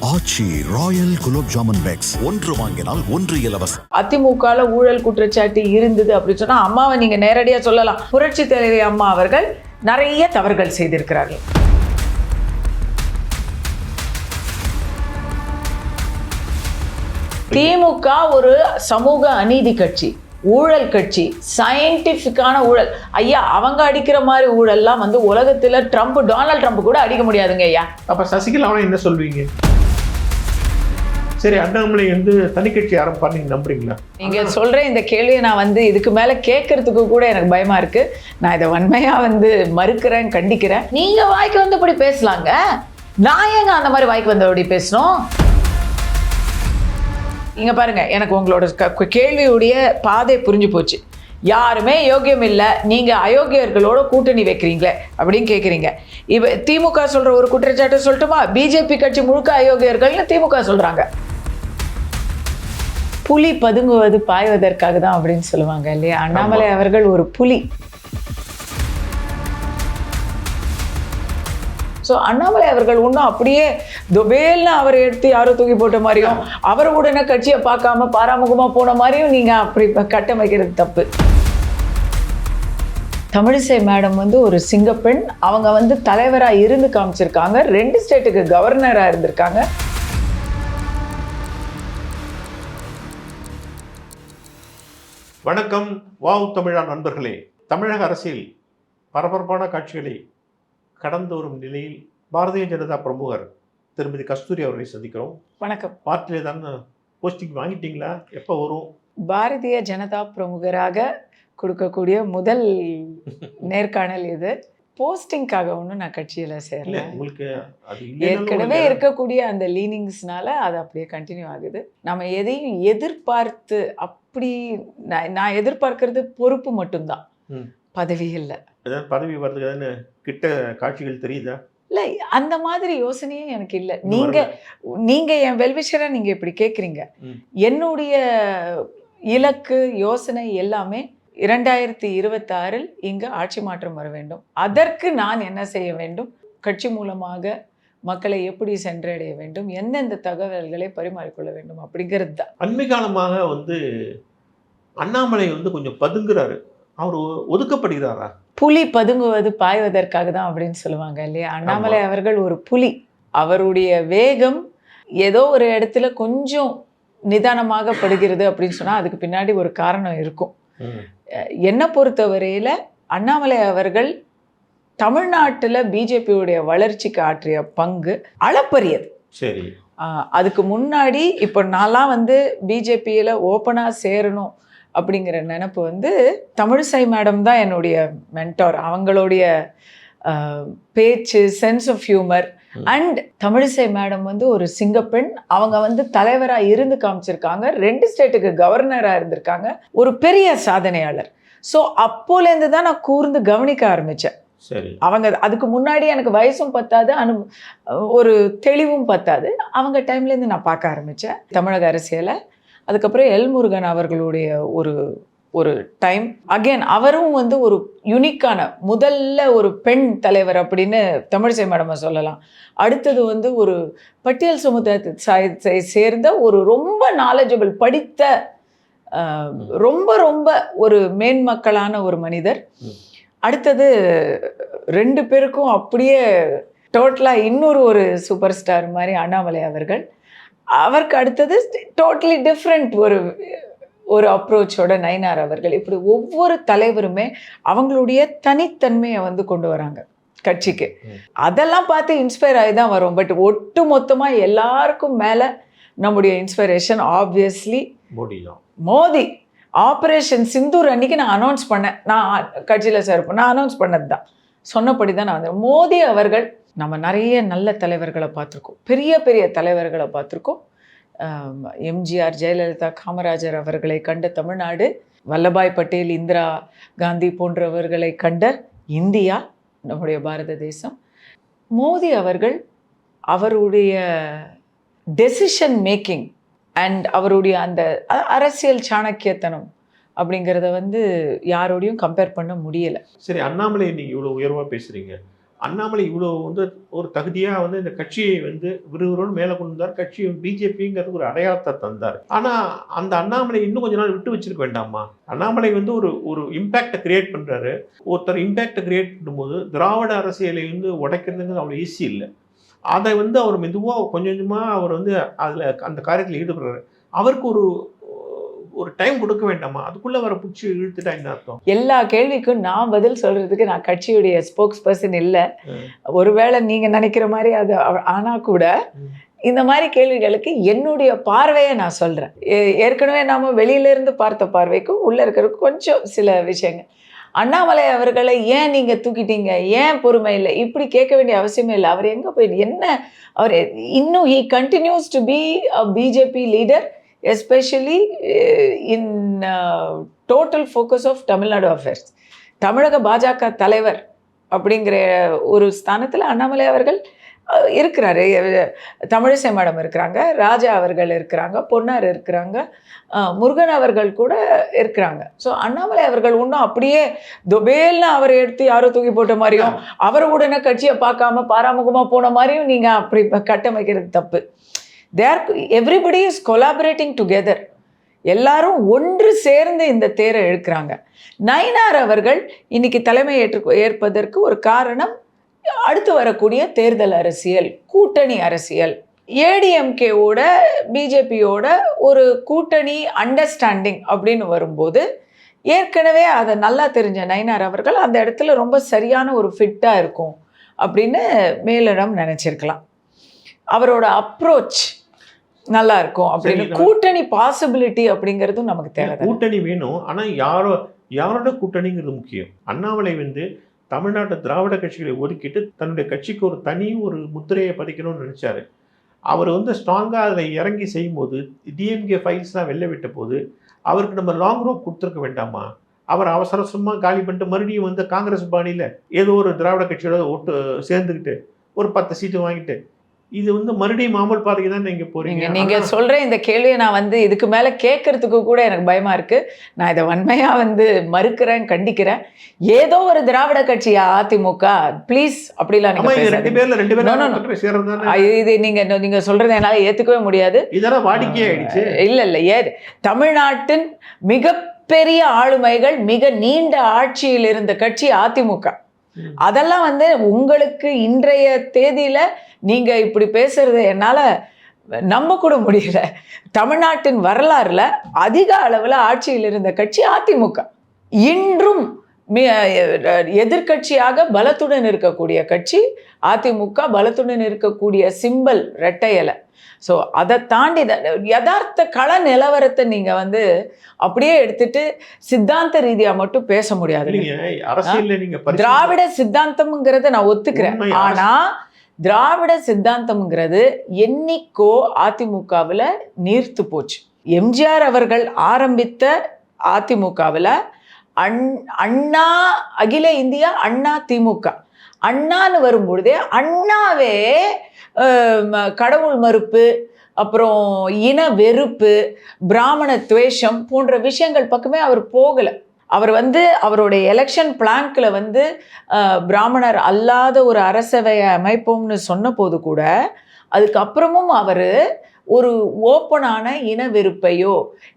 ஆச்சி Royal gulab jamun packs ஒன்று வாங்கினால் ஒன்று இலவசம். அதிமுகல ஊழல் குற்றச்சாட்டு இருந்தது அப்படின்னு சொன்னா அம்மாவை நீங்க நேரடியா சொல்லலாம். புரட்சி தலைவி அம்மா அவர்கள் நிறைய தவறுகள் செய்திருக்கிறார்கள். திமுக ஒரு சமூக அநீதி கட்சி, ஊழல் கட்சி, சயின்டிபிக்கான ஊழல். ஐயா, அவங்க அடிக்கிற மாதிரி ஊழல்லாம் உலகத்துல டொனால்ட் ட்ரம்ப் கூட அடிக்க முடியாதுங்க ஐயா. அப்ப சசிகலாவை என்ன சொல்வீங்க? சரி, அண்ணாமலை தனி கட்சி ஆரம்பிப்பார், நீங்க நம்புறீங்களா? நீங்க சொல்ற இந்த கேள்வியை நான் இதுக்கு மேல கேட்கறதுக்கு கூட எனக்கு பயமா இருக்கு. நான் இதை வன்மையா மறுக்கிறேன், கண்டிக்கிறேன். நீங்க வாய்க்கு வந்தபடி பேசலாங்க, நான் ஏங்க அந்த மாதிரி வாய்க்கு வந்தபடி பேசணும்? இங்க பாருங்க, எனக்கு உங்களோட கேள்வியுடைய பாதை புரிஞ்சு போச்சு. யாருமே யோகியம் இல்லை, நீங்க அயோக்கியர்களோட கூட்டணி வைக்கிறீங்களே அப்படின்னு கேட்குறீங்க. இப்போ திமுக சொல்ற ஒரு குற்றச்சாட்டு சொல்லட்டுமா? பிஜேபி கட்சி முழுக்க அயோக்கியர்கள்னு திமுக சொல்றாங்க. புலி பதுங்குவது பாய்வதற்காக தான் அப்படின்னு சொல்லுவாங்க இல்லையா? அண்ணாமலை அவர்கள் ஒரு புலி. ஸோ அண்ணாமலை அவர்கள் ஒன்றும் அப்படியே துபேல்னு அவரை எடுத்து யாரோ தூக்கி போட்ட மாதிரியும், அவர் உடனே கட்சியை பார்க்காம பாராமுகமாக போன மாதிரியும் நீங்கள் அப்படி கட்டமைக்கிறது தப்பு. தமிழிசை மேடம் ஒரு சிங்கப்பெண். அவங்க தலைவராக இருந்து காமிச்சிருக்காங்க, 2 ஸ்டேட்டுக்கு கவர்னராக இருந்திருக்காங்க. வணக்கம் வாவ் தமிழா நண்பர்களே. தமிழக அரசியல் பரபரப்பான காட்சிகளை கடந்து வரும் நிலையில் பாரதிய ஜனதா பிரமுகர் திருமதி கஸ்தூரி அவர்களை சந்திக்கிறோம். வணக்கம். பார்ட்டிலே தான் போஸ்டிங் வாங்கிட்டீங்களா? எப்போ வரும்? பாரதிய ஜனதா பிரமுகராக கொடுக்கக்கூடிய முதல் நேர்காணல் இது. போஸ்டிங்காக ஒன்றும் நான் கட்சியில் சேரல. உங்களுக்கு ஏற்கனவே இருக்கக்கூடிய அந்த லீனிங்ஸ்னால அது அப்படியே கண்டினியூ ஆகுது. நம்ம எதையும் எதிர்பார்த்து அப்படி நான் எதிர்பார்க்கறது பொறுப்பு மட்டும்தான், பதவி இல்லை. பதவி வர்றதுக்கு கிட்ட காட்சிகள் தெரியுதா? இல்லை, அந்த மாதிரி யோசனையே எனக்கு இல்லை. நீங்க என் வெல்விஷரை நீங்க இப்படி கேட்குறீங்க. என்னுடைய இலக்கு, யோசனை எல்லாமே 2026 இங்கு ஆட்சி மாற்றம் வர வேண்டும். அதற்கு நான் என்ன செய்ய வேண்டும், கட்சி மூலமாக மக்களை எப்படி சென்றடைய வேண்டும், எந்தெந்த தகவல்களை பரிமாறிக்கொள்ள வேண்டும் அப்படிங்கிறது தான். அண்மை காலமாக அண்ணாமலை கொஞ்சம் பதுங்குறாரு. அவர் ஒதுக்கப்படுகிறாரா? புலி பதுங்குவது பாய்வதற்காக தான் அப்படின்னு சொல்லுவாங்க இல்லையா? அண்ணாமலை அவர்கள் ஒரு புலி. அவருடைய வேகம் ஏதோ ஒரு இடத்துல கொஞ்சம் நிதானமாக படுகிறது அப்படின்னு சொன்னா அதுக்கு பின்னாடி ஒரு காரணம் இருக்கும். என்னை பொறுத்தவரையில அண்ணாமலை அவர்கள் தமிழ்நாட்டில் பிஜேபியுடைய வளர்ச்சிக்கு ஆற்றிய பங்கு அளப்பரியது. சரி, அதுக்கு முன்னாடி இப்போ நான்லாம் பிஜேபியில் ஓப்பனாக சேரணும் அப்படிங்கிற நினப்பு தமிழிசை மேடம் தான் என்னுடைய மென்டார். அவங்களுடைய பேச்சு, sense of humour and Tamilisai madam ஒரு சிங்கப்பெண். அவங்க தலைவராக இருந்து காமிச்சிருக்காங்க, 2 ஸ்டேட்டுக்கு கவர்னராக இருந்திருக்காங்க, ஒரு பெரிய சாதனையாளர். ஸோ அப்போலேருந்து தான் நான் கூர்ந்து கவனிக்க ஆரம்பித்தேன். சரி, அவங்க அதுக்கு முன்னாடி எனக்கு வயசும் பத்தாது, ஒரு தெளிவும் பத்தாது. அவங்க டைம்லேருந்து நான் பார்க்க ஆரம்பித்தேன் தமிழக அரசியலை. அதுக்கப்புறம் எல் முருகன் அவர்களுடைய ஒரு டைம் அகெயின் அவரும் ஒரு யுனிக்கான முதல்ல ஒரு பெண் தலைவர் அப்படின்னு தமிழிசை மேடமை சொல்லலாம். அடுத்தது ஒரு பட்டியல் சமுதாயத்தை சேர்ந்த ஒரு ரொம்ப நாலேஜபிள், படித்த ரொம்ப ரொம்ப ஒரு மேன்மக்களான ஒரு மனிதர். அடுத்தது 2 பேருக்கும் அப்படியே டோட்டலாக இன்னொரு ஒரு சூப்பர் ஸ்டார் மாதிரி அண்ணாமலை அவர்கள். அவருக்கு அடுத்தது டோட்டலி டிஃப்ரெண்ட் ஒரு அப்ரோச்சோட நயினார் அவர்கள். இப்படி ஒவ்வொரு தலைவருமே அவங்களுடைய தனித்தன்மையை கொண்டு வராங்க கட்சிக்கு. அதெல்லாம் பார்த்து இன்ஸ்பயர் ஆகி தான் வரும். பட் ஒட்டு மொத்தமாக எல்லாருக்கும் மேலே நம்முடைய inspiration obviously Modi. Operation Sindoor அன்னைக்கு நான் அனௌன்ஸ் பண்ணேன், நான் கட்சியில் சேர்ப்பேன், நான் அனௌன்ஸ் பண்ணது தான், சொன்னபடி தான் நான் வந்தேன். மோடி அவர்கள், நம்ம நிறைய நல்ல தலைவர்களை பார்த்துருக்கோம், பெரிய பெரிய தலைவர்களை பார்த்துருக்கோம். எம்ஜிஆர், ஜெயலலிதா, காமராஜர் அவர்களை கண்ட தமிழ்நாடு, வல்லபாய் பட்டேல், இந்திரா காந்தி போன்றவர்களை கண்ட இந்தியா, நம்முடைய பாரத தேசம். மோடி அவர்கள் அவருடைய டெசிஷன் மேக்கிங் அண்ட் அவருடைய அந்த அரசியல் சாணக்கியத்தனம் அப்படிங்கிறத யாரோடையும் கம்பேர் பண்ண முடியலை. சரி, அண்ணாமலை நீங்கள் இவ்வளோ உயர்வாக பேசுகிறீங்க, அண்ணாமலை இவ்வளோ வந்து ஒரு தகுதியாக வந்து இந்த கட்சியை வந்து விறுவிறுன்னு மேலே கொண்டு வந்தார். கட்சி பிஜேபிங்கிறது ஒரு அடையாளத்தை தந்தார். ஆனால் அந்த அண்ணாமலை இன்னும் கொஞ்ச நாள் விட்டு வச்சிருக்க வேண்டாமா? அண்ணாமலை வந்து ஒரு இம்பேக்டை கிரியேட் பண்ணுறாரு. ஒருத்தர் இம்பேக்டை கிரியேட் பண்ணும்போது திராவிட அரசியலை வந்து உடைக்கிறதுங்கிறது அவ்வளோ ஈஸி இல்லை. அதை வந்து அவர் மெதுவாக கொஞ்சம் கொஞ்சமாக அவர் வந்து அதில் அந்த காரியத்தில் ஈடுபடுறாரு. அவருக்கு ஒரு டைம் கொடுக்க வேண்டாமா? அதுக்குள்ளே வர பிடிச்சி இழுத்துட்டா என்ன அர்த்தம்? எல்லா கேள்விக்கும் நான் பதில் சொல்றதுக்கு நான் கட்சியுடைய ஸ்போக்ஸ் பர்சன் இல்லை. ஒருவேளை நீங்க நினைக்கிற மாதிரி அது ஆனா கூட இந்த மாதிரி கேள்விகளுக்கு என்னுடைய பார்வையை நான் சொல்றேன். ஏற்கனவே நாம வெளியில இருந்து பார்த்த பார்வைக்கும் உள்ள இருக்கிறதுக்கு கொஞ்சம் சில விஷயங்கள். அண்ணாமலை அவர்களை ஏன் நீங்க தூக்கிட்டீங்க, ஏன் பொறுமை இல்லை, இப்படி கேட்க வேண்டிய அவசியமே இல்லை. அவர் எங்க போய் என்ன, அவர் இன்னும் he continues to be a BJP leader, especially in total focus of Tamil Nadu affairs. தமிழக பாஜக தலைவர் அப்படிங்கிற ஒரு ஸ்தானத்தில் அண்ணாமலை அவர்கள் இருக்கிறாரு. தமிழிசை மேடம் இருக்கிறாங்க, ராஜா அவர்கள் இருக்கிறாங்க, பொன்னார் இருக்கிறாங்க, முருகன் அவர்கள் கூட இருக்கிறாங்க. ஸோ அண்ணாமலை அவர்கள் ஒன்றும் அப்படியே தொபேல்னு அவரை எடுத்து யாரோ தூக்கி போட்ட மாதிரியும் அவரை உடனே கட்சியை பார்க்காம பாராமுகமாக போன மாதிரியும் நீங்கள் அப்படி கட்டமைக்கிறது தப்பு. Everybody is collaborating together. எல்லாரும் ஒன்று சேர்ந்து இந்த தேரை இழுக்கிறாங்க. நயினார் அவர்கள் இன்னைக்கு தலைமை ஏற்பதற்கு ஒரு காரணம் அடுத்து வரக்கூடிய தேர்தல் அரசியல், கூட்டணி அரசியல். ஏடிஎம்கேவோட பிஜேபியோட ஒரு கூட்டணி அண்டர்ஸ்டாண்டிங் அப்படின்னு வரும்போது ஏற்கனவே அதை நல்லா தெரிஞ்ச நயினார் அவர்கள் அந்த இடத்துல ரொம்ப சரியான ஒரு ஃபிட்டாக இருக்கும் அப்படின்னு மேலிடம் நினச்சிருக்கலாம். அவரோட அப்ரோச் நல்லா இருக்கும் அப்படின்னு. கூட்டணி பாசிபிலிட்டி அப்படிங்கிறதும் நமக்கு தேவை. கூட்டணி வேணும், ஆனால் யாரோட கூட்டணிங்கிறது முக்கியம். அண்ணாமலை வந்து தமிழ்நாட்டு திராவிட கட்சிகளை ஒதுக்கிட்டு தன்னுடைய கட்சிக்கு ஒரு தனி ஒரு முத்திரையை பதிக்கணும்னு நினைச்சாரு. அவர் வந்து ஸ்ட்ராங்காக அதில் இறங்கி செய்யும்போது டிஎம்கே ஃபைல்ஸ்லாம் வெளில விட்ட போது அவருக்கு நம்ம லாங் ரோப் கொடுத்துருக்க வேண்டாமா? அவர் அவசரமாக காலி பண்ணிட்டு மறுபடியும் வந்து காங்கிரஸ் பாணியில் ஏதோ ஒரு திராவிட கட்சியோட ஓட்டு சேர்ந்துக்கிட்டு ஒரு 10 சீட்டு வாங்கிட்டு இது வந்து மறுபடியும் மாமல் பாதைக்கு தான் நீங்க போறீங்க. நீங்க சொல்ற இந்த கேள்வியை நான் வந்து இதுக்கு மேல கேட்கறதுக்கு கூட எனக்கு பயமா இருக்கு. நான் இதை வன்மையா வந்து மறுக்கிறேன், கண்டிக்கிறேன். ஏதோ ஒரு திராவிட கட்சியா அதிமுக, ப்ளீஸ் அப்படிலாம் இது நீங்க சொல்றது என்னால ஏத்துக்கவே முடியாது. இதெல்லாம் வாடிக்கையாயிடுச்சு. இல்ல தமிழ்நாட்டின் மிகப்பெரிய ஆளுமைகள், மிக நீண்ட ஆட்சியில் இருந்த கட்சி அதிமுக. அதெல்லாம் வந்து உங்களுக்கு இன்றைய தேதியில நீங்க இப்படி பேசுறது என்னால நம்ப கூட முடியல. தமிழ்நாட்டின் வரலாறுல அதிக அளவுல ஆட்சியில் இருந்த கட்சி அதிமுக. இன்றும் எதிர்கட்சியாக பலத்துடன் இருக்கக்கூடிய கட்சி அதிமுக. பலத்துடன் இருக்கக்கூடிய சிம்பல் இரட்டை இலை. ஸோ அதை தாண்டி யதார்த்த கள நிலவரத்தை நீங்க வந்து அப்படியே எடுத்துட்டு சித்தாந்த ரீதியா மட்டும் பேச முடியாது. திராவிட சித்தாந்தம்ங்கிறத நான் ஒத்துக்கிறேன். ஆனா திராவிட சித்தாந்தம்ங்கிறது என்னைக்கோ அதிமுகவில் நீர்த்து போச்சு. எம்ஜிஆர் அவர்கள் ஆரம்பித்த அதிமுகவில் அண்ணா, அகில இந்தியா அண்ணா திமுக, அண்ணான்னு வரும்பொழுதே அண்ணாவே கடவுள் மறுப்பு, அப்புறம் இன வெறுப்பு, பிராமண துவேஷம் போன்ற விஷயங்கள் பக்கமே அவர் போகலை. அவர் வந்து அவருடைய எலெக்ஷன் பிளான்கில் வந்து பிராமணர் அல்லாத ஒரு அரசவையை அமைப்போம்னு சொன்ன போது கூட அதுக்கப்புறமும் அவர் ஒரு ஓப்பனான இன வெறுப்பையோ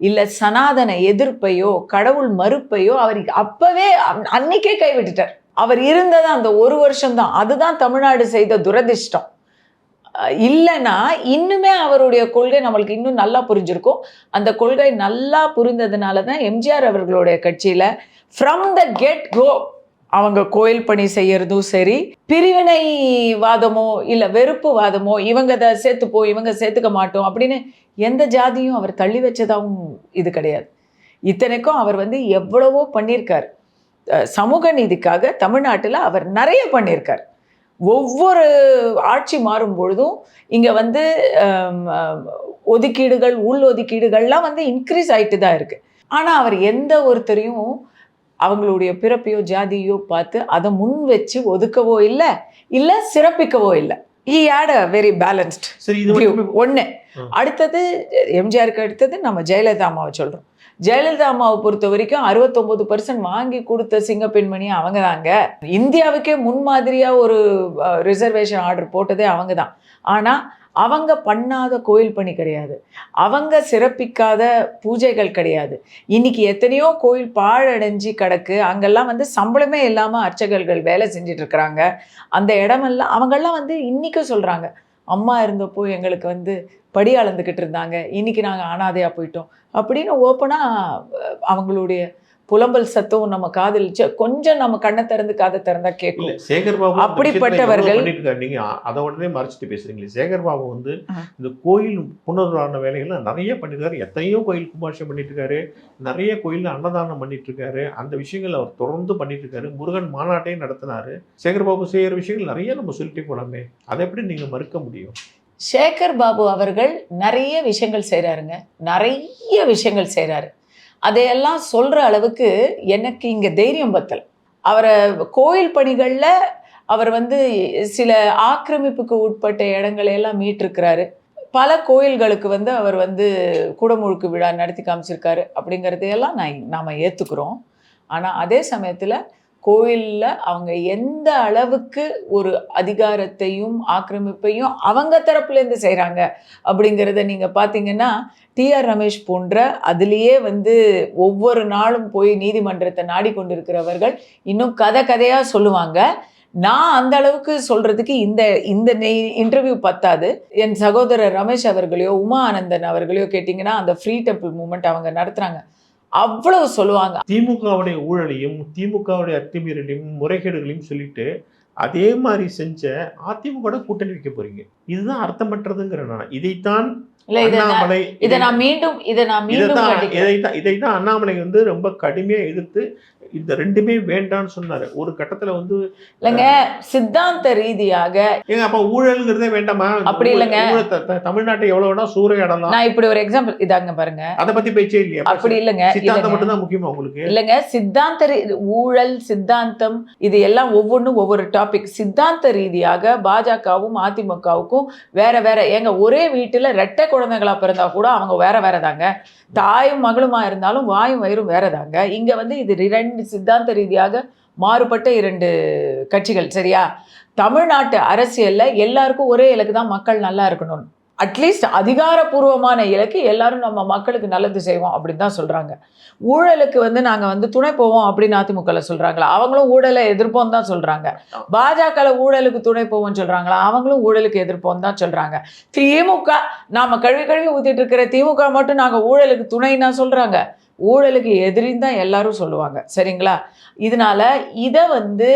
இல்லை சனாதன எதிர்ப்பையோ கடவுள் மறுப்பையோ அவர் அப்பவே அன்னைக்கே கைவிட்டுட்டார். அவர் இருந்தது அந்த ஒரு வருஷம்தான். அதுதான் தமிழ்நாடு செய்த துரதிர்ஷ்டம். இல்லைன்னா இன்னுமே அவருடைய கொள்கை நம்மளுக்கு இன்னும் நல்லா புரிஞ்சிருக்கும். அந்த கொள்கை நல்லா புரிந்ததுனால தான் எம்ஜிஆர் அவர்களுடைய கட்சியில் ஃப்ரம் த கெட் கோ அவங்க கோயில் பணி செய்யறதும் சரி, பிரிவினைவாதமோ இல்லை வெறுப்பு வாதமோ, இவங்க அதை சேர்த்துப்போம் இவங்க சேர்த்துக்க மாட்டோம் அப்படின்னு எந்த ஜாதியும் அவர் தள்ளி வச்சதாகவும் இது கிடையாது. இத்தனைக்கும் அவர் வந்து எவ்வளவோ பண்ணியிருக்கார். சமூக நீதிக்காக தமிழ்நாட்டில் அவர் நிறைய பண்ணியிருக்கார். ஒவ்வொரு ஆட்சி மாறும் பொழுதும் இங்கே வந்து ஒதுக்கீடுகள், உள் ஒதுக்கீடுகள்லாம் வந்து இன்க்ரீஸ் ஆகிட்டு தான் இருக்குது. ஆனால் அவர் எந்த ஒருத்தரையும் அவங்களுடைய பிறப்பையோ ஜாதியோ பார்த்து அதை முன் வச்சு ஒதுக்கவோ இல்லை சிறப்பிக்கவோ இல்லை. He had a very balanced view. ஒன்று. அடுத்தது எம்ஜிஆருக்கு அடுத்தது நம்ம ஜெயலலிதா அம்மாவை சொல்கிறோம். ஜெயலலிதா அம்மாவை பொறுத்த வரைக்கும் 69% வாங்கி கொடுத்த சிங்க பெண்மணி அவங்க தாங்க. இந்தியாவுக்கே முன்மாதிரியாக ஒரு ரிசர்வேஷன் ஆர்டர் போட்டதே அவங்க தான். ஆனால் அவங்க பண்ணாத கோயில் பணி கிடையாது, அவங்க சிறப்பிக்காத பூஜைகள் கிடையாது. இன்னைக்கு எத்தனையோ கோயில் பாழடைஞ்சு கிடக்கு, அங்கெல்லாம் வந்து சம்பளமே இல்லாமல் அர்ச்சகர்கள் வேலை செஞ்சுட்டு இருக்கிறாங்க. அந்த இடமெல்லாம் அவங்கெல்லாம் வந்து இன்றைக்கும் சொல்கிறாங்க, அம்மா இருந்தப்போ எங்களுக்கு வந்து படி அளந்துக்கிட்டு இருந்தாங்க, இன்றைக்கி நாங்கள் அனாதையாக போயிட்டோம் அப்படின்னு ஓப்பனாக அவங்களுடைய புலம்பல் சத்தம் நம்ம காதில் கொஞ்சம் நம்ம கண்ணை திறந்து காதை திறந்தா கேட்கல. சேகர் பாபு அப்படிப்பட்டவர்கள் நீங்க அதை உடனே மறைச்சிட்டு பேசுறீங்களே. சேகர் பாபு வந்து இந்த கோயில் புனருத்தாரண வேலைகள்லாம் நிறைய பண்ணிருக்காரு. எத்தனையோ கோயில் கும்பாபிஷேகம் பண்ணிட்டு இருக்காரு, நிறைய கோயில்ல அன்னதானம் பண்ணிட்டு இருக்காரு. அந்த விஷயங்கள் அவர் தொடர்ந்து பண்ணிட்டு இருக்காரு. முருகன் மாநாட்டையும் நடத்தினாரு. சேகர் பாபு செய்யற விஷயங்கள் நிறைய நம்ம சொல்லிட்டு போலாமே, அதை எப்படி நீங்க மறுக்க முடியும்? சேகர் பாபு அவர்கள் நிறைய விஷயங்கள் செய்கிறாருங்க, நிறைய விஷயங்கள் செய்கிறாரு. அதையெல்லாம் சொல்கிற அளவுக்கு எனக்கு இங்கே தைரியம் பத்தலை. அவரை கோயில் பணிகளில் அவர் வந்து சில ஆக்கிரமிப்புக்கு உட்பட்ட இடங்களையெல்லாம் மீட்டிருக்கிறாரு. பல கோயில்களுக்கு வந்து அவர் வந்து குடமுழுக்கு விழா நடத்தி காமிச்சிருக்காரு. அப்படிங்கிறதையெல்லாம் நாம் ஏற்றுக்கிறோம். ஆனால் அதே சமயத்தில் கோயிலில் அவங்க எந்த அளவுக்கு ஒரு அதிகாரத்தையும் ஆக்கிரமிப்பையும் அவங்க தரப்புலேருந்து செய்கிறாங்க அப்படிங்கிறத நீங்கள் பார்த்தீங்கன்னா, டிஆர் ரமேஷ் போன்ற அதுலேயே வந்து ஒவ்வொரு நாளும் போய் நீதிமன்றத்தை நாடிக்கொண்டிருக்கிறவர்கள் இன்னும் கதையாக சொல்லுவாங்க. நான் அந்த அளவுக்கு சொல்கிறதுக்கு இந்த இன்டர்வியூ பத்தாது. என் சகோதரர் ரமேஷ் அவர்களையோ உமா ஆனந்தன் அவர்களையோ கேட்டிங்கன்னா, அந்த ஃப்ரீ டெம்பிள் மூமெண்ட் அவங்க நடத்துகிறாங்க, அவ்வளவு சொல்லுவாங்க. திமுகவுடைய ஊழலையும் திமுகவுடைய அத்துமீறலையும் முறைகேடுகளையும் சொல்லிட்டு அதே மாதிரி செஞ்ச அதிமுக கூட்டணி வைக்க போறீங்க. இதுதான் அர்த்தமற்றதுங்கிற நான். இதைத்தான் இதைத்தான் அண்ணாமலை வந்து ரொம்ப கடுமையா எதிர்த்து இந்த ரெண்டுமே வேண்டான்னு சொன்னாரு. ஒரு கட்டத்துல வந்து இல்லைங்க, சித்தாந்த ரீதியாக ஏங்க அப்ப ஊழல்ங்கிறதே வேண்டாமா? அப்படி இல்லைங்க, தமிழ்நாட்டை எவ்வளவுனா சூறையாடலாம். நான் இப்படி ஒரு எக்ஸாம்பிள் இதாங்க பாருங்க, அதை பத்தி பேச்சே இல்லையா? அப்படி இல்லைங்க, சித்தாந்தம் மட்டும் தான் முக்கியமா உங்களுக்கு? இல்லைங்க, சித்தாந்த ஊழல் சித்தாந்தம் இது எல்லாம் ஒவ்வொன்றும் ஒவ்வொரு டாபிக். சித்தாந்த ரீதியாக பாஜகவும் அதிமுகவுக்கும் வேற வேற. ஏங்க ஒரே வீட்டுல ரெட்டை குழந்தைகளா பிறந்தா கூட அவங்க வேற வேற தாங்க. தாயும் மகளுமா இருந்தாலும் வாயும் வயிறும் வேற தாங்க. இங்க வந்து இது ரெண்டு சித்தாந்த ரீதியாக மாறுபட்ட இரண்டு கட்சிகள். சரியா? தமிழ்நாட்டு அரசியல்ல எல்லாருக்கும் ஒரே இலக்கு தான், மக்கள் நல்லா இருக்கணும். அட்லீஸ்ட் அதிகாரப்பூர்வமான இலக்கு எல்லாரும் நம்ம மக்களுக்கு நல்லது செய்வோம் அப்படின்னு தான் சொல்றாங்க. ஊழலுக்கு வந்து நாங்க வந்து துணை போவோம் அப்படின்னு அதிமுகல சொல்றாங்களா? அவங்களும் ஊழலை எதிர்ப்போம் தான் சொல்றாங்க. பாஜக ஊழலுக்கு துணை போவோம் சொல்றாங்களா? அவங்களும் ஊழலுக்கு எதிர்ப்போம் தான் சொல்றாங்க. திமுக நாம கழுவி ஊத்திட்டு இருக்கிற திமுக மட்டும் நாங்க ஊழலுக்கு துணைன்னா சொல்றாங்க. ஊழலுக்கு எதிரின்னு தான் எல்லாரும் சொல்லுவாங்க. சரிங்களா? இதனால இதை வந்து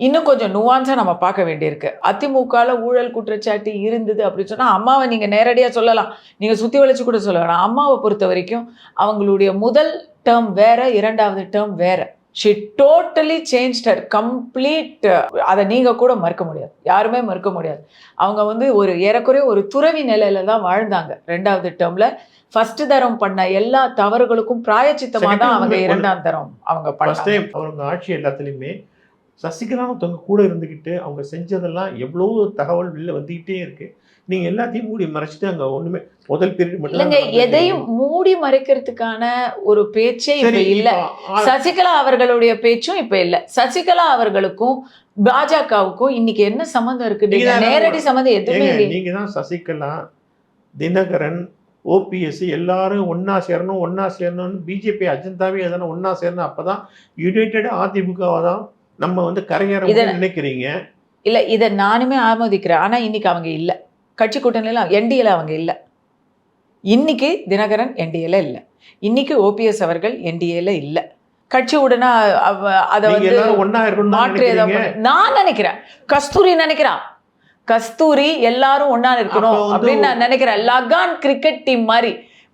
இன்னும் கொஞ்சம் நுவான்ஸாக நம்ம பார்க்க வேண்டியிருக்கு. அதிமுகவில் ஊழல் குற்றச்சாட்டு இருந்தது அப்படின்னு சொன்னால் அம்மாவை நீங்கள் நேரடியாக சொல்லலாம், நீங்கள் சுற்றி வளைச்சு கூட சொல்லலாம். அம்மாவை பொறுத்த வரைக்கும் அவங்களுடைய முதல் டேர்ம் வேற, இரண்டாவது டேர்ம் வேற. She totally changed her complete. அதை நீங்கள் கூட மறுக்க முடியாது, யாருமே மறுக்க முடியாது. அவங்க வந்து ஒரு ஏறக்குறைய ஒரு துறவி நிலையில தான் வாழ்ந்தாங்க ரெண்டாவது டேர்மில். ஃபர்ஸ்ட் தரம் பண்ண எல்லா தவறுகளுக்கும் பிராயச்சித்தமாக தான் அவங்க இரண்டாம் தரம் அவங்க பண்ணாங்க. அவங்க ஆட்சி எல்லாத்துலேயுமே சசிகலா ஒருத்தவங்க கூட இருந்துக்கிட்டு அவங்க செஞ்சதெல்லாம் எவ்வளோ தகவல் வெளில வந்துக்கிட்டே இருக்கு. நீங்க எல்லாத்தையும் மூடி மறைச்சிட்டு அங்க ஒண்ணுமே முதல் பீரியட் மட்டும் இல்லைங்க, எதையும் மூடி மறைக்கிறதுக்கான ஒரு பேச்சே இப்ப இல்ல. சசிகலா அவர்களுடைய பேச்சும் இப்ப இல்ல. சசிகலா அவர்களுக்கும் பாஜகவுக்கும் இன்னைக்கு என்ன சம்பந்தம் இருக்கு? நேரடி சம்பந்தம் எதுவுமே இல்லை. நீங்க தான் சசிகலா, தினகரன், ஓபிஎஸ் எல்லாரும் ஒன்னா சேரணும்னு பிஜேபி அஜெண்டாவே எதனா ஒன்னா சேரணும், அப்பதான் யுனைடெட் அதிமுகவை தான் நம்ம வந்து கரையேற நினைக்கிறீங்க. இல்ல, இதை நானுமே ஆமோதிக்கிறேன். ஆனா இன்னைக்கு அவங்க இல்ல, கட்சி கூட்டணியில என்டிஏல அவங்க இல்ல. இன்னைக்கு தினகரன் என்டிஏல இல்ல, இன்னைக்கு ஓபிஎஸ் அவர்கள் என்டிஏல இல்ல. கட்சி உடனே அதை வந்து மாற்றி நான் நினைக்கிறேன். கஸ்தூரி நினைக்கிறான், கஸ்தூரி எல்லாரும் ஒன்னா இருக்கணும் அப்படின்னு நான் நினைக்கிறேன். லகான் கிரிக்கெட் டீம் மாதிரி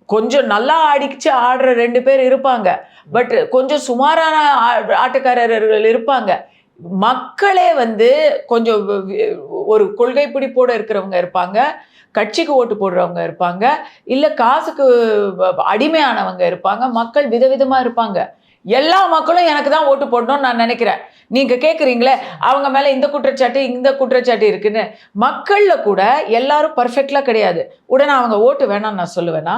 கொஞ்சம் நல்லா அடிச்சு ஆடுற 2 பேர் இருப்பாங்க, பட் கொஞ்சம் சுமாரான ஆட்டக்காரர்கள் இருப்பாங்க. மக்களே வந்து கொஞ்சம் ஒரு கொள்கை பிடிப்போடு இருக்கிறவங்க இருப்பாங்க, கட்சிக்கு ஓட்டு போடுறவங்க இருப்பாங்க, இல்லை காசுக்கு அடிமையானவங்க இருப்பாங்க. மக்கள் விதவிதமாக இருப்பாங்க. எல்லா மக்களும் எனக்கு தான் ஓட்டு போடணும்னு நான் நினைக்கிறேன். நீங்கள் கேட்குறீங்களே அவங்க மேலே இந்த குற்றச்சாட்டு இருக்குன்னு. மக்களில் கூட எல்லாரும் பர்ஃபெக்டாக கிடையாது. உடனே அவங்க ஓட்டு வேணாம்னு நான் சொல்லுவேன்னா,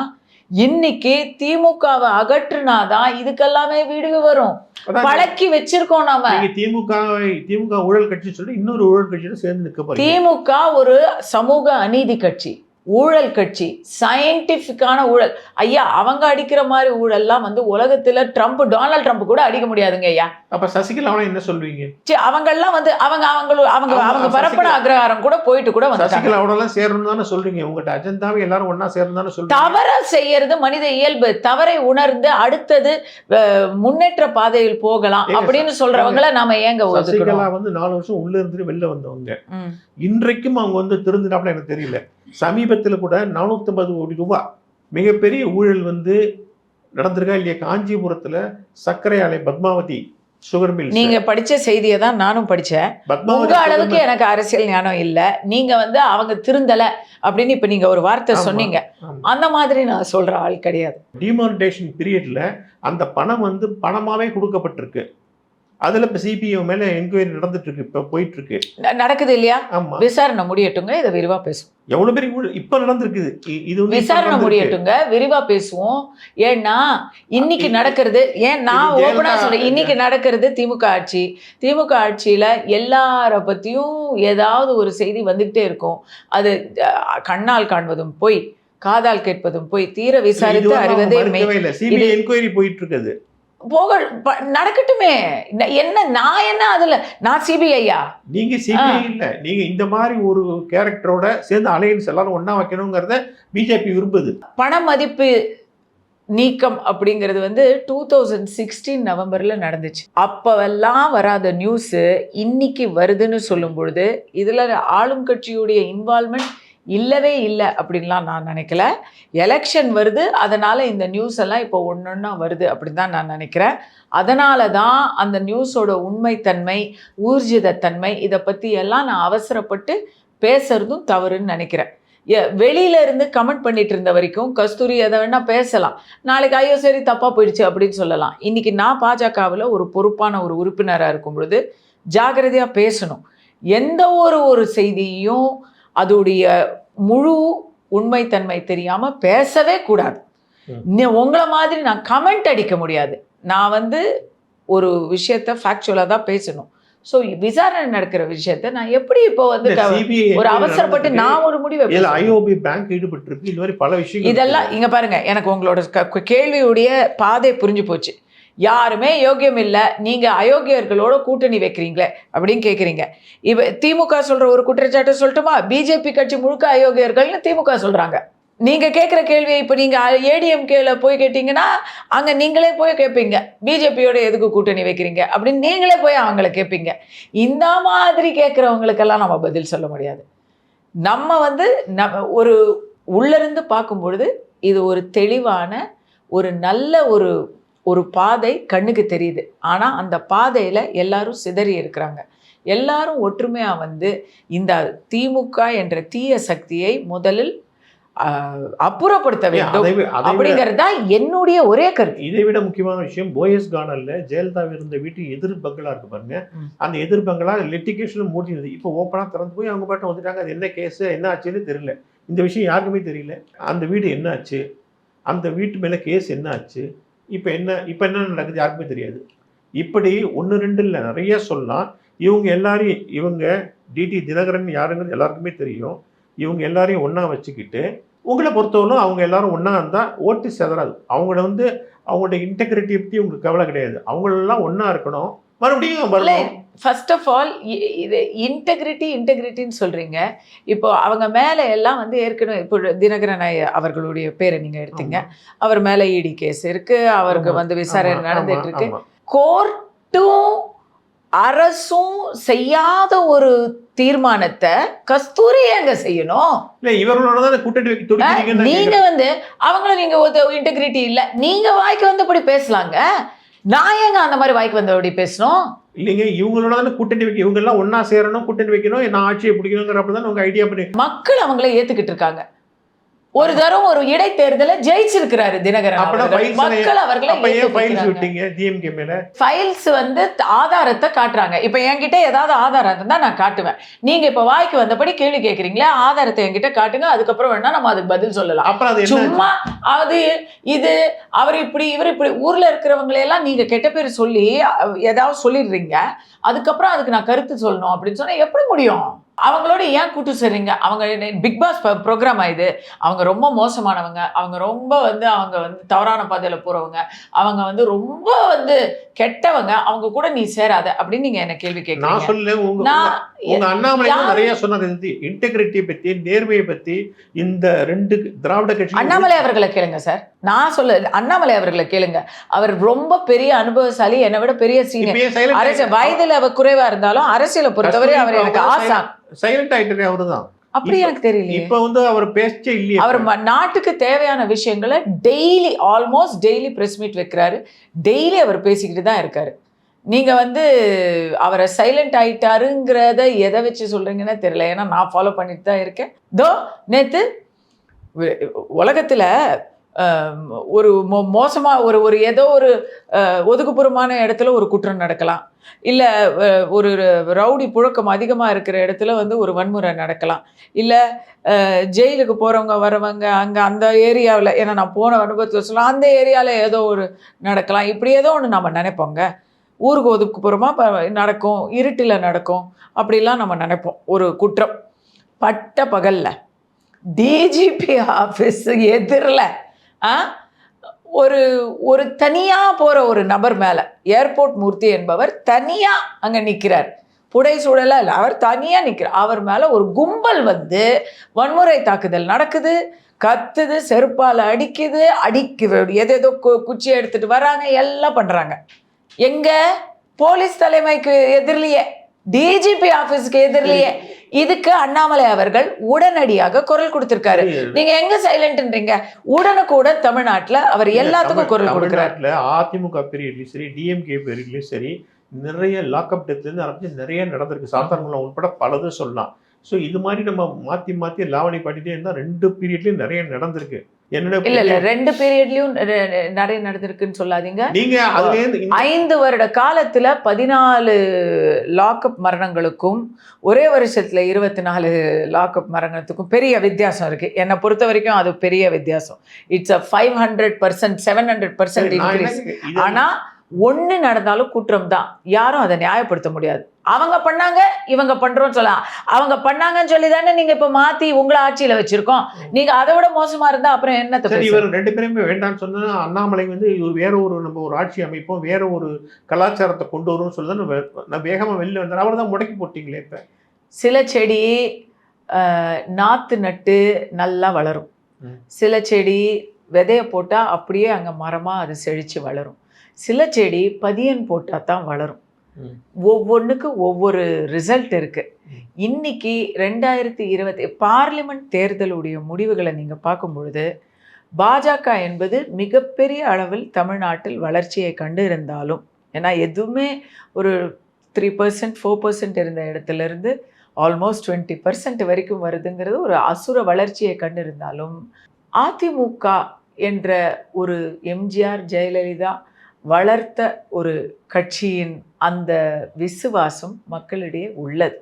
இன்னைக்கு திமுகவை அகற்றுனாதான் இதுக்கெல்லாமே வீடு வரும். பழக்கி வச்சிருக்கோம் நாம. திமுக ஊழல் கட்சி சொல்லி இன்னொரு ஊழல் கட்சியோட சேர்ந்து நிக்க போறீங்க. திமுக ஒரு சமூக அநீதி கட்சி, ஊழல் கட்சி, சயின்டிபிக்கான ஊழல். ஐயா அவங்க அடிக்கிற மாதிரி ஊழல்லாம் வந்து உலகத்துல டொனால்ட் ட்ரம்ப் கூட அடிக்க முடியாதுங்க ஐயா. அப்ப சசிகலாவை என்ன சொல்வீங்க? அவங்க எல்லாம் வந்து அவங்க பரப்பன அக்ரஹாரம் கூட போயிட்டு கூட வந்து சசிகலாவோட எல்லாம் சேரணும் தானே சொல்றீங்க. உங்கள்கிட்ட அஜெண்டாவே எல்லாரும் ஒன்னா சேரணும் தானே சொல்றீங்க. தவற செய்யறது மனித இயல்பு. தவறை உணர்ந்து அடுத்தது முன்னேற்ற பாதையில் போகலாம் அப்படின்னு சொல்றவங்களை நாம ஏங்க ஒதுக்கணும்? சசிகலா வந்து 4 வருஷம் உள்ள இருந்து வெளில வந்தவங்க. இன்றைக்கும் அவங்க வந்து திருந்தினாப்ல எனக்கு தெரியல. சமீபத்தில் கூட 450 கோடி ரூபாய் மிகப்பெரிய ஊழல் வந்து நடந்திருக்கா இல்லையா? காஞ்சிபுரத்துல சர்க்கரை ஆலை பத்மாவதி சுகர் மில். நீங்க படிச்ச செய்தியை தான் நானும் படிச்சேன். உங்க அளவுக்கு எனக்கு அரசியல் ஞானம் இல்ல. நீங்க வந்து அவங்க திருந்தல அப்படின்னு இப்ப நீங்க ஒரு வார்த்தை சொன்னீங்க. அந்த மாதிரி நான் சொல்ற ஆள் கிடையாது. டிமானிட்டேஷன் பீரியட்ல அந்த பணம் வந்து பணமாவே கொடுக்கப்பட்டிருக்கு. அதுல இப்ப சிபிஐ மேல என்கொயரி நடந்துட்டு இருக்கு, இப்ப போயிட்டு இருக்கு, நடக்குது இல்லையா? ஆமா, விசாரணை முடியட்டுங்க, இதை விரிவா பேசுவோம். எவ்வளவு பேர் இப்ப நடந்திருக்குது, இது விசாரணை முடியட்டுங்க, விரிவா பேசுவோம். ஏன்னா இன்னைக்கு நடக்கிறது, ஏன் நான் ஓபனா சொல்றேன், இன்னைக்கு நடக்கிறது திமுக ஆட்சி. திமுக ஆட்சியில எல்லார பத்தியும் ஏதாவது ஒரு செய்தி வந்துகிட்டே இருக்கும். அது கண்ணால் காண்பதும் போய், காதால் கேட்பதும் போய், தீர விசாரித்து அறிவதே சிபிஐ என்கொயரி போயிட்டு இருக்குது. போக நடக்கட்டுமே. என்ன நான் என்ன அதுல நான் சிபிஐயா? நீங்க சிபிஐ இல்ல, நீங்க இந்த மாதிரி ஒரு கேரக்டரோட சேர்ந்து அலையன்ஸ் எல்லாரும் ஒண்ணா வைக்கணுங்கிறத பிஜேபி விரும்புது. பண மதிப்பு நீக்கம் அப்படிங்கிறது வந்து 2016 நவம்பர்ல நடந்துச்சு. அப்பவெல்லாம் வராத நியூஸ் இன்னைக்கு வருதுன்னு சொல்லும் பொழுது இதுல ஆளும் கட்சியுடைய இன்வால்மெண்ட் இல்லவே இல்லை அப்படின்லாம் நான் நினைக்கல. எலெக்ஷன் வருது, அதனால் இந்த நியூஸ் எல்லாம் இப்போ ஒன்றொன்னா வருது அப்படின்னு தான் நான் நினைக்கிறேன். அதனால தான் அந்த நியூஸோட உண்மைத்தன்மை, ஊர்ஜிதத்தன்மை, இதை பற்றி எல்லாம் நான் அவசரப்பட்டு பேசுறதும் தவறுன்னு நினைக்கிறேன். வெளியில இருந்து கமெண்ட் பண்ணிட்டு இருந்த வரைக்கும் கஸ்தூரி எதை வேணா பேசலாம், நாளைக்கு ஐயோ சரி தப்பாக போயிடுச்சு அப்படின்னு சொல்லலாம். இன்னைக்கு நான் பாஜகவில் ஒரு பொறுப்பான ஒரு உறுப்பினராக இருக்கும் பொழுது ஜாகிரதையாக பேசணும். எந்த ஒரு செய்தியும் அதோடைய முழு உண்மைத்தன்மை தெரியாம பேசவே கூடாது. உங்களை மாதிரி நான் கமெண்ட் அடிக்க முடியாது. நான் வந்து ஒரு விஷயத்த ஃபேக்சுவலா தான் பேசணும். ஸோ விசாரணை நடக்கிற விஷயத்த நான் எப்படி இப்போ வந்து ஒரு அவசரப்பட்டு நான் ஒரு முடிவை ஐஓபி பேங்க் ஈடுபட்டு இருக்கு, இது மாதிரி பல விஷயங்கள் இதெல்லாம் இங்க பாருங்க. எனக்கு உங்களோட கேள்வியுடைய பாதை புரிஞ்சு போச்சு. யாருமே யோகியம் இல்லை, நீங்க அயோக்கியர்களோட கூட்டணி வைக்கிறீங்களே அப்படின்னு கேட்குறீங்க. இப்போ திமுக சொல்ற ஒரு குற்றச்சாட்டை சொல்லட்டுமா? பிஜேபி கட்சி முழுக்க அயோக்கியர்கள்னு திமுக சொல்றாங்க. நீங்க கேட்குற கேள்வியை இப்போ நீங்க ஏடிஎம்கேல போய் கேட்டீங்கன்னா அங்க நீங்களே போய் கேட்பீங்க, பிஜேபியோட எதுக்கு கூட்டணி வைக்கிறீங்க அப்படின்னு நீங்களே போய் அவங்கள கேட்பீங்க. இந்த மாதிரி கேட்குறவங்களுக்கெல்லாம் நம்ம பதில் சொல்ல முடியாது. நம்ம வந்து ஒரு உள்ளிருந்து பார்க்கும் பொழுது இது ஒரு தெளிவான ஒரு நல்ல ஒரு பாதை கண்ணுக்கு தெரியுது. ஆனால் அந்த பாதையில் எல்லாரும் சிதறி இருக்கிறாங்க. எல்லாரும் ஒற்றுமையாக வந்து இந்த திமுக என்ற தீய சக்தியை முதலில் அப்புறப்படுத்த வேண்டும் அப்படிங்கிறது தான் என்னுடைய ஒரே கருத்து. இதை விட முக்கியமான விஷயம், போயஸ் கார்டன்ல ஜெயலலிதா இருந்த வீட்டு எதிர் பங்களா இருக்கு பாருங்க, அந்த எதிர் பங்களா லிட்டிகேஷன் மூடினது. இப்போ ஓப்பனா திறந்து போய் அவங்க பாட்டு வந்துட்டாங்க. அது என்ன கேஸ், என்ன ஆச்சுன்னு தெரியல. இந்த விஷயம் யாருக்குமே தெரியல. அந்த வீடு என்ன ஆச்சு, அந்த வீட்டு மேல கேஸ் என்ன ஆச்சு, இப்போ என்ன நடக்குது யாருக்குமே தெரியாது. இப்படி 1 2 இல்லை, நிறைய சொல்லலாம். இவங்க எல்லாரையும், இவங்க டிடி தினகரன் யாருங்கிறது எல்லாருக்குமே தெரியும். இவங்க எல்லாரையும் ஒன்றா வச்சுக்கிட்டு, உங்களை பொறுத்தவரைக்கும் அவங்க எல்லாரும் ஒன்றா இருந்தால் ஓட்டு செதறாது. அவங்கள வந்து அவங்களோட இன்டெகிரிட்டி பற்றி உங்களுக்கு கவலை கிடையாது. அவங்களெல்லாம் ஒன்றா இருக்கணும். மறுபடியும் வரணும். ஃபர்ஸ்ட் ஆஃப் ஆல் இது இன்டெகிரிட்டின்னு சொல்கிறீங்க. இப்போ அவங்க மேலே எல்லாம் வந்து ஏற்கனவே இப்போ தினகரன் அவர்களுடைய பேரை நீங்கள் எடுத்தீங்க. அவர் மேலே இடி கேஸ் இருக்குது, அவருக்கு வந்து விசாரணை நடந்துட்டு இருக்கு. கோர்ட்டும் அரசும் செய்யாத ஒரு தீர்மானத்தை கஸ்தூரி எங்க செய்யணும்? நீங்க வந்து அவங்கள நீங்க இன்டெகிரிட்டி இல்லை, நீங்க வாய்க்கு வந்தபடி பேசலாங்க. நான் ஏங்க அந்த மாதிரி வாய்க்கு வந்தபடி பேசணும்? இல்லைங்க, இவங்களோட தானே கூட்டணி வைக்க, இவங்க எல்லாம் ஒன்னா சேரணும், கூட்டணி வைக்கணும், நான் ஆட்சியை பிடிக்கணுங்கிற தான் உங்க ஐடியா பண்ணி மக்கள் அவங்கள ஏத்துக்கிட்டு இருக்காங்க. ஒரு தரம் ஒரு இடைத்தேர்தலை ஜெயிச்சிருக்கிறாரு தினகரன் அவர்கள். மக்கள் அவர்களை டிஎம்கே மேல ஃபைல்ஸ் வந்து ஆதாரத்தை காட்டுறாங்க. இப்ப என்கிட்ட ஏதாவது ஆதாரம் இருந்தா நான் காட்டுவேன். நீங்க இப்ப வாய்க்கு வந்தபடி கேள்வி கேட்கறீங்களா, ஆதாரத்தை என்கிட்ட காட்டுங்க, அதுக்கப்புறம் வேணா நம்ம அதுக்கு பதில் சொல்லலாம். சும்மா அது இது அவர் இப்படி இவர் இப்படி ஊர்ல இருக்கிறவங்களை எல்லாம் நீங்க கெட்ட பேர் சொல்லி ஏதாவது சொல்லிடுறீங்க, அதுக்கப்புறம் அதுக்கு நான் கருத்து சொல்லணும் அப்படின்னு சொன்னா எப்படி முடியும்? அவங்களோட ஏன் கூட்டு சேர்றீங்க? அவங்க பிக் பாஸ் ப்ரோக்ராம் ஆயுது, அவங்க ரொம்ப மோசமானவங்க, அவங்க ரொம்ப அவங்க தவறான பாதையில போறவங்க, அவங்க ரொம்ப கெட்டவங்க, அவங்க கூட நீ சேராத அப்படின்னு நீங்க என்ன கேள்வி கேட்கறீங்க. நான் சொல்ல உங்க அண்ணாமலை நிறைய சொன்னது இன்டெகிரிட்டி பத்தி, நேர்மையை பத்தி. இந்த ரெண்டு திராவிட கட்சி அண்ணாமலை அவர்களை கேளுங்க சார், நான் சொல்ல அண்ணாமலை அவர்களை கேளுங்க. அவர் ரொம்ப பெரிய அனுபவசாலி, என்னை விட பெரிய சீனியர் அரசியல், வயதுல அவர் குறைவா இருந்தாலும் அரசியலை பொறுத்தவரை அவர் எனக்கு ஆசா. சைலண்ட் ஆயிட்டாரு அவருதான். அப்படி எனக்கு தெரியல. இப்ப அவர் பேச்சே இல்லையே. அவர் நாட்டுக்கு தேவையான விஷயங்களை daily almost daily press meet வைக்கிறாரு, டெய்லி அவர் பேசிக்கிட்டு தான் இருக்காரு. நீங்க அவரை சைலண்ட் ஆயிட்டாருங்கிறத எதை வச்சு சொல்றீங்கன்னு தெரியல. ஏன்னா நான் ஃபாலோ பண்ணிட்டு தான் இருக்கேன். நேத்து உலகத்துல ஒரு மோசமா ஒரு ஏதோ ஒரு ஒதுக்குப்புறமான இடத்துல ஒரு குற்றம் நடக்கலாம், இல்லை ஒரு ரவுடி புழக்கம் அதிகமாக இருக்கிற இடத்துல ஒரு வன்முறை நடக்கலாம், இல்லை ஜெயிலுக்கு போகிறவங்க வரவங்க அங்கே அந்த ஏரியாவில், ஏன்னா நான் போன அனுபவத்தில் சொல்லலாம், அந்த ஏரியாவில் ஏதோ ஒரு நடக்கலாம். இப்படி ஏதோ ஒன்று நம்ம நினைப்போங்க. ஊருக்கு ஒதுக்குப்புறமாக நடக்கும், இருட்டில் நடக்கும், அப்படிலாம் நம்ம நினைப்போம். ஒரு குற்றம் பட்ட பகலில் டிஜிபி ஆஃபீஸ் எதிரில் ஒரு தனியாக போகிற ஒரு நபர் மேலே ஏர்போர்ட் மூர்த்தி என்பவர் தனியாக அங்கே நிற்கிறார். புடை சூழலாக இல்லை, அவர் தனியாக நிற்கிறார். அவர் மேலே ஒரு கும்பல் வன்முறை தாக்குதல் நடக்குது, கத்துது, செருப்பால் அடிக்குது, எதேதோ குச்சியை எடுத்துகிட்டு வராங்க, எல்லாம் பண்ணுறாங்க. எங்கே? போலீஸ் தலைமைக்கு எதிரிலேயே, டிஜிபி ஆஃபீஸுக்கு எதிரிலேயே. இதுக்கு அண்ணாமலை அவர்கள் உடனடியாக குரல் கொடுத்திருக்காரு. நீங்க எங்க சைலண்ட்ன்றீங்க? உடனுக்குட தமிழ்நாட்டுல அவர் எல்லாத்துக்கும் குரல் கொடுக்கிறார். அதிமுக பீரியட்லயும் சரி, டிஎம்கே பீரியட்லயும் சரி, நிறைய லாக்அப் டெத்ல இருந்து ஆரம்பிச்சு நிறைய நடந்திருக்கு. சாத்தான்குளம் உட்பட பலது சொல்லலாம். ஸோ இது மாதிரி நம்ம மாற்றி லாவணி பாட்டிகிட்டே இருந்தால் 2 பீரியட்லையும் நிறைய நடந்திருக்கு. என்னோட இல்ல 2 பீரியட்லயும் நிறைய நடந்திருக்குன்னு சொல்லாதீங்க. நீங்க 5 வருட காலத்துல 14 லாக்அப் மரணங்களுக்கும் ஒரே வருஷத்துல 24 லாக்அப் மரணத்துக்கும் பெரிய வித்தியாசம் இருக்கு. என்னை பொறுத்த வரைக்கும் அது பெரிய வித்தியாசம். It's a 500%, 700% increase. ஆனா ஒன்று நடந்தாலும் குற்றம் தான், யாரும் அதை நியாயப்படுத்த முடியாது. அவங்க பண்ணாங்க, இவங்க பண்றோம்னு சொல்லலாம். அவங்க பண்ணாங்கன்னு சொல்லி தானே நீங்க இப்ப மாத்தி உங்களை ஆட்சியில வச்சிருக்கோம். நீங்க அதை விட மோசமா இருந்தா அப்புறம் என்ன? இவர் 2 பேருமே வேண்டாம்னு சொன்னா அண்ணாமலை இவர் வேற நம்ம ஒரு ஆட்சி அமைப்போம், வேற ஒரு கலாச்சாரத்தை கொண்டு வரும்னு சொல்லி நான் வேகமா வெளில வந்தார். அவர் தான் முடக்கி போட்டீங்களே. இப்ப சில செடி நாத்து நட்டு நல்லா வளரும், சில செடி விதைய போட்டா அப்படியே அங்க மரமா அது செழிச்சு வளரும், சில செடி பதியன் போட்டால் தான் வளரும். ஒவ்வொன்றுக்கு ஒவ்வொரு ரிசல்ட் இருக்கு. இன்னைக்கு 2020 பார்லிமெண்ட் தேர்தலுடைய முடிவுகளை நீங்க பார்க்கும் பொழுது பாஜக என்பது மிகப்பெரிய அளவில் தமிழ்நாட்டில் வளர்ச்சியை கண்டு இருந்தாலும், ஏன்னா எதுவுமே ஒரு 3%, 4% இருந்த இடத்துல இருந்து ஆல்மோஸ்ட் 20% வரைக்கும் வருதுங்கிறது ஒரு அசுர வளர்ச்சியை கண்டு இருந்தாலும், அதிமுக என்ற ஒரு எம்ஜிஆர் ஜெயலலிதா வளர்த்த ஒரு கட்சியின் அந்த விசுவாசம் மக்களிடையே உள்ளது.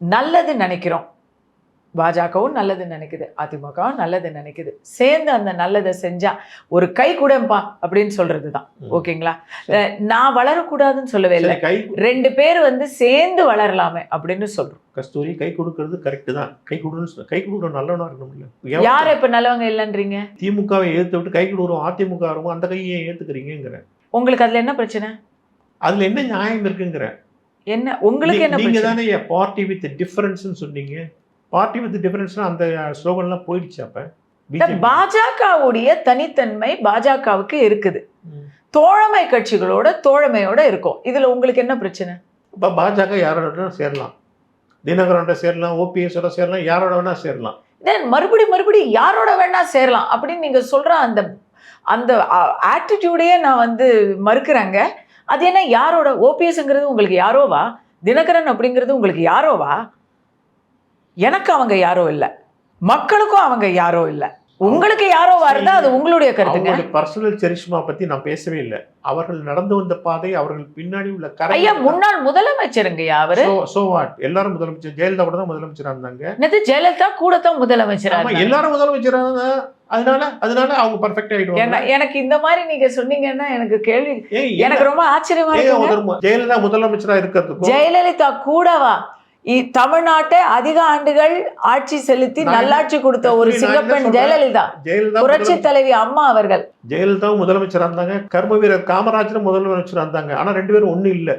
நல்லது நினைக்கிறோம், பாஜகவும் நல்லது நினைக்குது, அதிமுகவும் நல்லது நினைக்குது. சேர்ந்து அந்த நல்லதை செஞ்சா ஒரு கை கூடப்பா அப்படின்னு சொல்றது தான். ஓகேங்களா? நான் வளரக்கூடாதுன்னு சொல்லவே இல்லை, 2 பேர் சேர்ந்து வளரலாமே அப்படின்னு சொல்றோம். கஸ்தூரி கை கொடுக்கறது கரெக்ட் தான். கை கொடுக்குற நல்லவனா இருக்கணும். யார் இப்ப நல்லவங்க இல்லைன்றீங்க? திமுகவை ஏற்று விட்டு கை கொடுக்குறோம், அதிமுக வரும், அந்த கையை ஏத்துக்கிறீங்கிற உங்களுக்கு அதுல என்ன பிரச்சனை? அதுல என்ன நியாயம் இருக்குங்கிற என்ன உங்களுக்கு என்ன? நீங்க தானே பார்ட்டி வித் டிஃபரன்ஸ்னு சொன்னீங்க. பார்ட்டி வித் டிஃபரன்ஸ்னா அந்த ஸ்லோகன்லாம் போயிடுச்சு. அப்ப பாஜகவுடைய தனித்தன்மை பாஜகவுக்கு இருக்குது, தோழமை கட்சிகளோட தோழமையோட இருக்கும். இதுல உங்களுக்கு என்ன பிரச்சனை? இப்ப பாஜக யாரோட சேரலாம், தினகரோட சேரலாம், ஓபிஎஸோட சேரலாம், யாரோட வேணா சேரலாம். மறுபடி யாரோட வேணா சேரலாம் அப்படின்னு நீங்க சொல்ற அந்த ஆட்டிடியூடையே நான் மறுக்கிறேங்க. அது என்ன யாரோட? ஓபிஎஸ்ங்கிறது உங்களுக்கு யாரோவா? தினகரன் அப்படிங்கிறது உங்களுக்கு யாரோவா? எனக்கு அவங்க யாரோ இல்லை, மக்களுக்கும் அவங்க யாரோ இல்லை. உங்களுக்கு யாரோ வருதா அது உங்களுடைய கருத்துங்க. அவங்களுடைய பர்சனல் செரிஷ்மா பத்தி நான் பேசவே இல்லை. அவர்கள் நடந்து வந்த பாதை, அவர்கள் பின்னாடி உள்ள ஐயா முன்னாள் முதலமைச்சருங்கய்யா அவரு. சோ வாட், எல்லாரும் முதலமைச்சர். ஜெயலலிதா கூட தான் முதலமைச்சரா இருந்தாங்க. என்னது ஜெயலலிதா கூட தான் முதலமைச்சரா ஆமா, எல்லாரும் முதலமைச்சரா இருந்தாங்க. அதனால அவங்க பெர்ஃபெக்ட் ஆயிடுவாங்க. எனக்கு இந்த மாதிரி நீங்க சொன்னீங்கன்னா எனக்கு கேள்வி, ஏய், எனக்கு ரொம்ப ஆச்சரியமா இருக்கு. ஜெயலலிதா முதலமைச்சரா இருக்கிறதுக்கும் ஜெயலலிதா கூடவா தமிழ்நாட்டை அதிக ஆண்டுகள் ஆட்சி செலுத்தி நல்லாட்சி கொடுத்த ஒரு சிங்கப்பெண் ஜெயலலிதா. புரட்சி தலைவி அம்மா அவர்கள் ஜெயலலிதாவும் முதலமைச்சரா இருந்தாங்க. கர்ம வீரர் காமராஜரும் முதலமைச்சரா இருந்தாங்க. ஆனா ரெண்டு பேரும் ஒண்ணு இல்ல.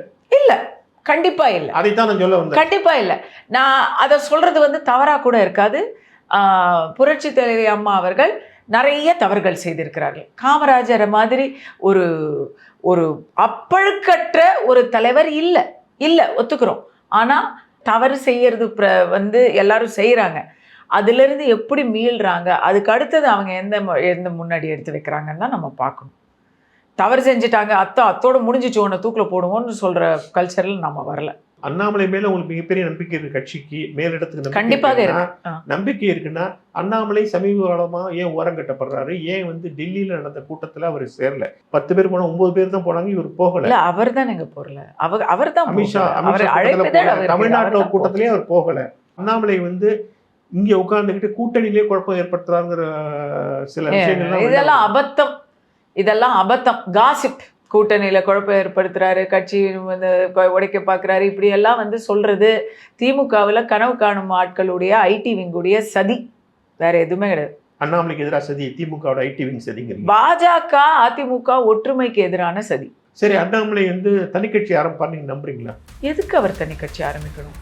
கண்டிப்பா இல்ல. அதைத்தான் நான் சொல்ல வந்தேன். கண்டிப்பா இல்ல. நான் அதை சொல்றது தவறா கூட இருக்காது. புரட்சி தலைவி அம்மா அவர்கள் நிறைய தவறுகள் செய்திருக்கிறார்கள். காமராஜர் மாதிரி ஒரு ஒரு அப்பழுக்கற்ற ஒரு தலைவர் இல்ல ஒத்துக்கிறோம். ஆனா தவறு செய்யறது எல்லாரும் செய்யறாங்க. அதுல இருந்து எப்படி மீள்றாங்க, அதுக்கு அடுத்தது அவங்க எந்த முன்னாடி எடுத்து வைக்கிறாங்கன்னு தான் நம்ம பார்க்கணும். தவறு செஞ்சுட்டாங்க, அத்தோட முடிஞ்சிச்சு, உன்னை தூக்கில போடுவோம்னு சொல்ற கல்ச்சர்ல நம்ம வரல. அண்ணாமலை மேல உங்களுக்கு மிகப்பெரிய நம்பிக்கை இருக்கு. கட்சிக்கு மேலிடத்துக்கு கண்டிப்பாக நம்பிக்கை இருக்குன்னா அண்ணாமலை சமீப காலமா ஏன் ஓரம் கட்டப்படுறாரு? ஏன் டெல்லியில நடந்த கூட்டத்துல அவர் சேரல? 10 பேர் போனா 9 பேர் தான் போனாங்க, இவர் போகல. அவர் தான் எங்க போகல, அவர் தான் அமித்ஷா தமிழ்நாட்டு கூட்டத்திலேயே அவர் போகல. அண்ணாமலை இங்க உட்கார்ந்துகிட்டு கூட்டணியிலே குழப்பம் ஏற்படுத்துறாங்கிற சில விஷயங்கள் இதெல்லாம் அபத்தம், காசிப். கூட்டணியில குழப்பம் ஏற்படுத்துறாரு, கட்சி உடைக்க பார்க்குறாரு, இப்படி எல்லாம் சொல்றது திமுகவில் கனவு காணும் ஆட்களுடைய ஐடி விங்குடைய சதி, வேற எதுவுமே கிடையாது. அண்ணாமலைக்கு எதிராக சதி, திமுகவோட ஐடி விங் சதிங்க. பாஜக அதிமுக ஒற்றுமைக்கு எதிரான சதி. சரி, அண்ணாமலை தனி கட்சி ஆரம்பிப்பார், நீங்க நம்புறீங்களா? எதுக்கு அவர் தனி கட்சி ஆரம்பிக்கணும்?